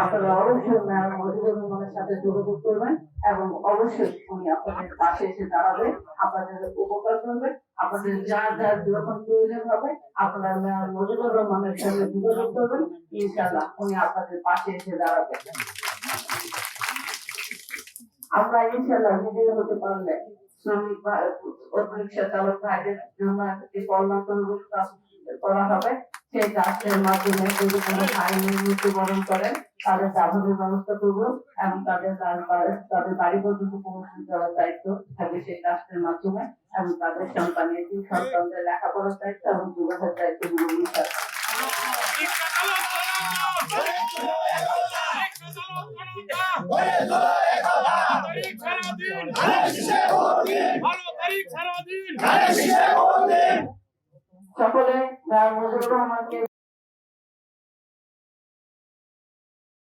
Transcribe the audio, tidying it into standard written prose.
আপনারা অবশ্যই ম্যাম মজিবুর রহমানের সাথে যোগাযোগ করবেন এবং অবশ্যই উনি আপনাদের পাশে এসে দাঁড়াবে, আপনাদের উপকার করবে। আপনাদের যা যা যখন প্রয়োজন হবে আপনারা ম্যাম মজিবুর রহমানের সাথে যোগাযোগ করবেন, ইনশাআল্লাহ উনি আপনাদের পাশে এসে দাঁড়াবে। আমরা ইনশাআল্লাহ বিজয়ী হতে পারলে শ্রমিক বা অটোরিকশা চালক ভাইদের জন্য একটি কল্যাণ ব্যবস্থা করা হবে। সেই ট্রাস্টের মাধ্যমে যদি কোনো ভাই মৃত্যুবরণ করেন তাদের দাফনের ব্যবস্থা করবো এবং তাদের বাড়ি পর্যন্ত পৌঁছে দেওয়ার দায়িত্ব থাকবে সেই ট্রাস্টের মাধ্যমে এবং তাদের সন্তানদের লেখাপড়ার দায়িত্ব এবং বিবাহের দায়িত্ব নিয়ে ভালো তারিখ সারাদিন